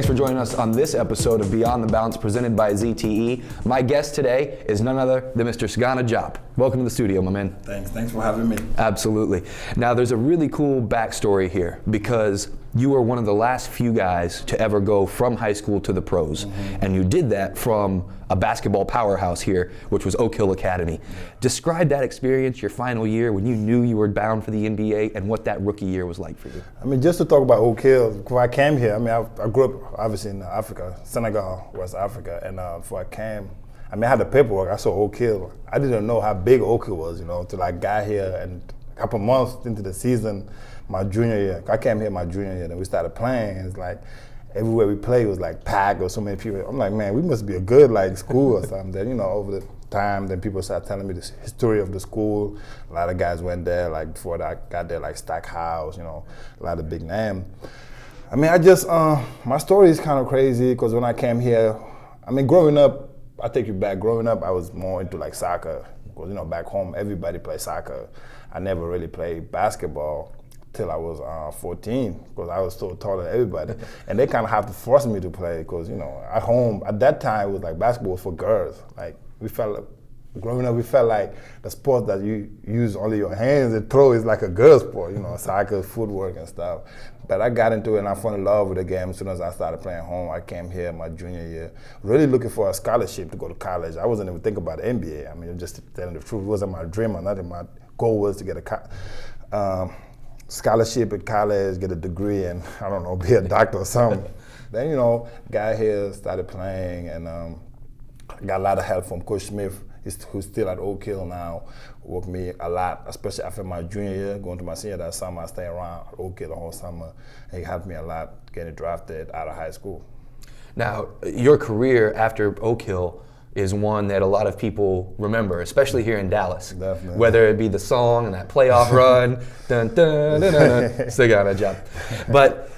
Thanks for joining us on this episode of Beyond the Bounce presented by ZTE. My guest today is none other than Mr. DeSagana Diop. Welcome to the studio, my man. Thanks for having me. Absolutely. Now, there's a really cool backstory here because you were one of the last few guys to ever go from high school to the pros. And you did that from a basketball powerhouse here, which was Oak Hill Academy. Describe that experience, your final year, when you knew you were bound for the NBA, and what that rookie year was like for you. I mean, just to talk about Oak Hill, before I came here, I mean, I grew up obviously in Africa, Senegal, West Africa, and before I came, I mean, I had the paperwork, I saw Oak Hill. I didn't know how big Oak Hill was, till I got here, and a couple months into the season, my junior year, I came here my junior year, and we started playing. It's like everywhere we played was like packed or so many people. I'm like, man, we must be a good school or something. Then over the time, then people started telling me the history of the school. A lot of guys went there, before that I got there, Stackhouse, a lot of big names. I mean, my story is kind of crazy because when I came here, I mean, growing up, I take you back. Growing up, I was more into soccer because back home everybody plays soccer. I never really played basketball till I was 14 because I was so taller than everybody, and they kind of have to force me to play because at home at that time it was basketball was for girls. Growing up, we felt like the sport that you use only your hands and throw is like a girl's sport, soccer, footwork and stuff. But I got into it and I fell in love with the game as soon as I started playing home. I came here my junior year, really looking for a scholarship to go to college. I wasn't even thinking about the NBA. I mean, just telling the truth, it wasn't my dream or nothing. My goal was to get a scholarship at college, get a degree, and I don't know, be a doctor or something. Then, got here, started playing, and got a lot of help from Coach Smith, who's still at Oak Hill now, worked me a lot, especially after my junior year, going to my senior that summer. I stayed around at Oak Hill the whole summer. And he helped me a lot getting drafted out of high school. Now, your career after Oak Hill is one that a lot of people remember, especially here in Dallas. Definitely. Whether it be the song and that playoff run, dun, dun, dun, dun, dun, DeSagana Diop. But,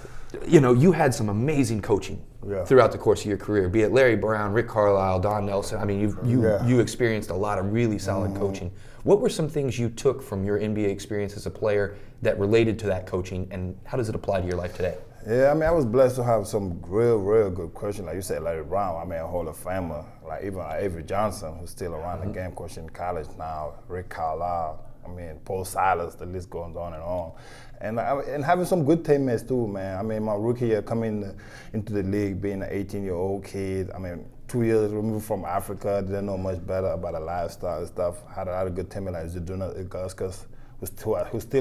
you had some amazing coaching throughout the course of your career, be it Larry Brown, Rick Carlisle, Don Nelson. I mean, you experienced a lot of really solid coaching. What were some things you took from your NBA experience as a player that related to that coaching, and how does it apply to your life today? Yeah, I mean, I was blessed to have some real good coaching. Like you said, Larry Brown, I mean, a Hall of Famer. Even Avery Johnson, who's still around the game, coaching college now. Rick Carlisle, I mean, Paul Silas, the list goes on and on. And having some good teammates too, man. I mean, my rookie year coming into the league, being an 18-year-old kid, I mean, 2 years removed from Africa, didn't know much better about the lifestyle and stuff. Had a lot of good teammates like Zaduna Iguskas,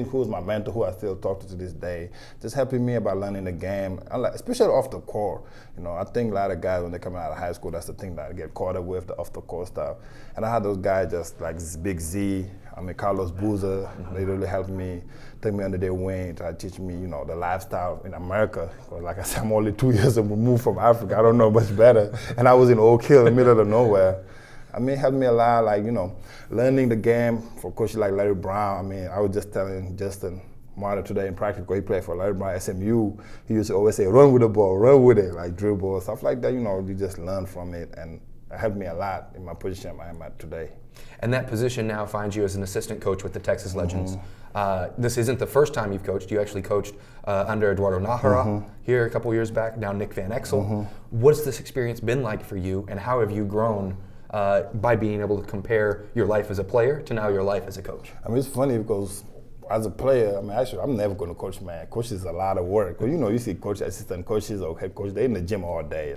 who's my mentor, who I still talk to this day, just helping me about learning the game, especially off the court. I think a lot of guys when they come out of high school, that's the thing that I get caught up with, the off the court stuff. And I had those guys just like this Big Z, Carlos Boozer, they really helped me, take me under their wing, try to teach me, the lifestyle in America. Because like I said, I'm only 2 years removed from Africa, I don't know much better. And I was in Oak Hill, in the middle of nowhere. I mean, it helped me a lot, learning the game for coaches like Larry Brown. I mean, I was just telling Justin Martin today in practice, he played for Larry Brown, SMU. He used to always say, run with the ball, run with it, dribble, stuff like that. You just learn from it, and it helped me a lot in my position I am at today. And that position now finds you as an assistant coach with the Texas Legends. This isn't the first time you've coached. You actually coached under Eduardo Nájera here a couple years back, now Nick Van Exel. What's this experience been like for you, and how have you grown by being able to compare your life as a player to now your life as a coach? I mean, it's funny because as a player, I mean, actually, I'm never going to coach, man. Coach is a lot of work. Well, you see assistant coaches or head coach, they're in the gym all day.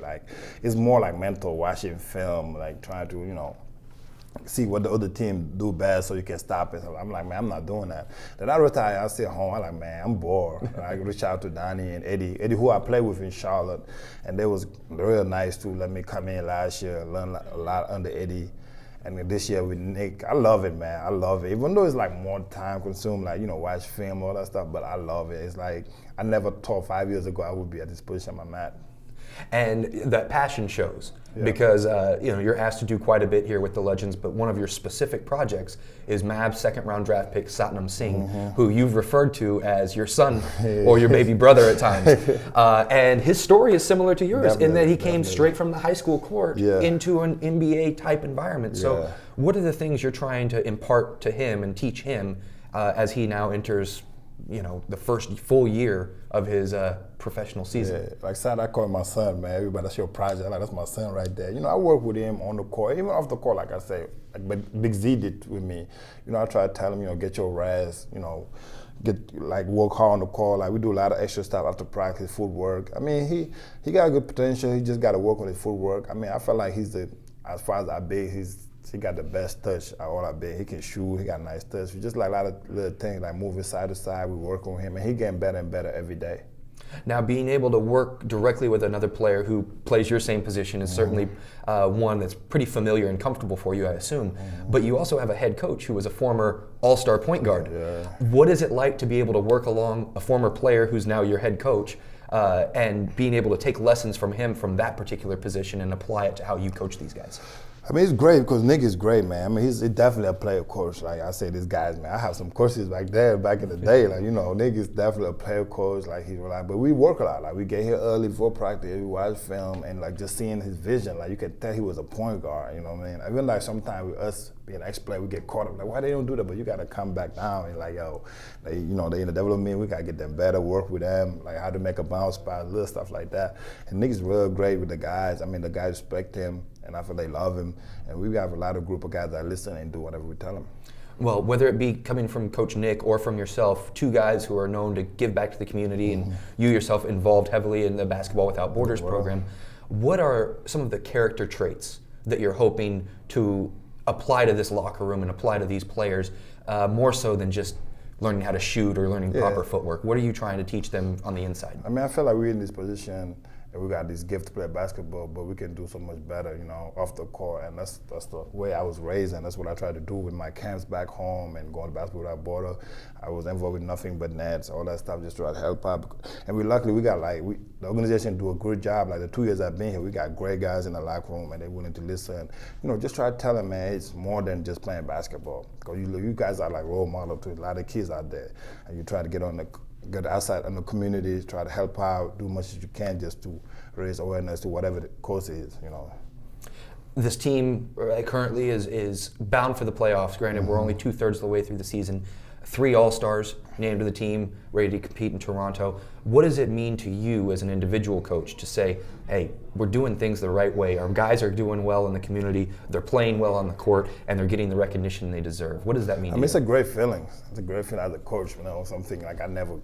It's more like mental, watching film, trying to, see what the other team do best so you can stop it. So I'm like, man, I'm not doing that. Then I retire, I stay home. I'm like, man, I'm bored. I reach out to Donnie and Eddie, who I played with in Charlotte, and they was real nice to let me come in last year, learn a lot under Eddie. And this year with Nick, I love it, man. I love it. Even though it's more time consuming, watch film, all that stuff, but I love it. It's I never thought 5 years ago I would be at this position I'm at. And that passion shows because you're asked to do quite a bit here with the Legends, but one of your specific projects is Mavs second-round draft pick Satnam Singh, who you've referred to as your son or your baby brother at times. And his story is similar to yours in that he came straight from the high school court into an NBA-type environment. So what are the things you're trying to impart to him and teach him as he now enters the first full year of his professional season. Yeah, like Saturday, I call him my son, man. Everybody, that's your project. Like, that's my son right there. I work with him on the court, even off the court, like I say. But Big Z did with me. I try to tell him, get your rest, work hard on the court. Like, we do a lot of extra stuff after practice, footwork. I mean, he got a good potential. He just got to work on his footwork. I mean, I feel like as far as our big, he got the best touch out all our big. He can shoot. He got a nice touch. We just like a lot of little things, like moving side to side. We work on him, and he getting better and better every day. Now, being able to work directly with another player who plays your same position is certainly one that's pretty familiar and comfortable for you, I assume. But you also have a head coach who was a former all-star point guard. Yeah. What is it like to be able to work along a former player who's now your head coach and being able to take lessons from him from that particular position and apply it to how you coach these guys? I mean, it's great because Nick is great, man. I mean, he's definitely a player coach. Like I say, these guys, man, I have some coaches back in the day. Like, Nick is definitely a player coach. Like, he's reliable. But we work a lot. Like, we get here early before practice, we watch film, and like just seeing his vision, like you could tell he was a point guard. You know what I mean? Even like sometimes with us being ex-player, we get caught up. Like, why they don't do that? But you got to come back down and like, they in the development. We got to get them better, work with them, like how to make a bounce spot, little stuff like that. And Nick's real great with the guys. I mean, the guys respect him. And I feel they love him. And we have a lot of group of guys that listen and do whatever we tell them. Well, whether it be coming from Coach Nick or from yourself, two guys who are known to give back to the community and you yourself involved heavily in the Basketball Without Borders program, what are some of the character traits that you're hoping to apply to this locker room and apply to these players more so than just learning how to shoot or learning proper footwork? What are you trying to teach them on the inside? I mean, I feel like we're in this position we got this gift to play basketball, but we can do so much better, off the court. And that's the way I was raised, and that's what I try to do with my camps back home and going to Basketball Without Borders. I was involved with nothing but nets, all that stuff, just try to help out. And we got the organization do a good job. Like the 2 years I've been here, we got great guys in the locker room, and they're willing to listen. Just try to tell them, man, it's more than just playing basketball. Because you guys are like role model to a lot of kids out there, and you try to get outside in the community, try to help out, do much as you can just to raise awareness to whatever the cause is, This team currently is bound for the playoffs. Granted, we're only 2/3 of the way through the season. 3 All-Stars named to the team, ready to compete in Toronto. What does it mean to you as an individual coach to say, hey, we're doing things the right way, our guys are doing well in the community, they're playing well on the court, and they're getting the recognition they deserve? What does that mean to you? It's a great feeling. It's a great feeling as a coach, something like I never,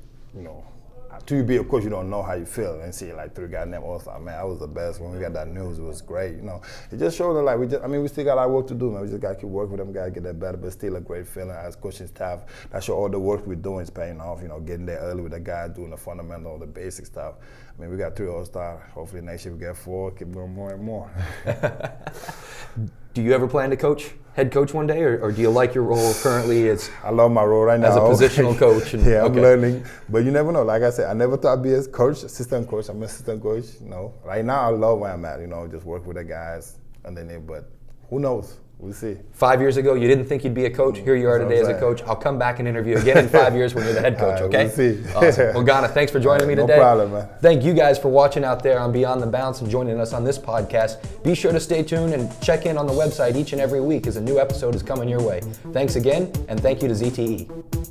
until you be a coach, you don't know how you feel. And see like 3 guys named All-Star, man, I was the best. When we got that news, it was great. It just showed that we still got a lot of work to do, man. We just got to keep working with them guys, get that better, but still a great feeling as coaching staff. That show all the work we're doing is paying off. Getting there early with the guys, doing the fundamental, the basic stuff. I mean, we got 3 All-Star. Hopefully next year we get 4. Keep going more and more. Do you ever plan to head coach one day, or do you like your role currently I love my role right now. As a positional coach? Yeah, I'm learning. But you never know. Like I said, I never thought I'd be a coach, assistant coach. I'm an assistant coach. Right now I love where I'm at. Just work with the guys underneath. But who knows? We'll see. 5 years ago, you didn't think you'd be a coach. Here you are today as a coach. I'll come back and interview again in 5 years when you're the head coach, okay? We'll see. Awesome. Well, Ghana, thanks for joining me today. No problem, man. Thank you guys for watching out there on Beyond the Bounce and joining us on this podcast. Be sure to stay tuned and check in on the website each and every week as a new episode is coming your way. Thanks again, and thank you to ZTE.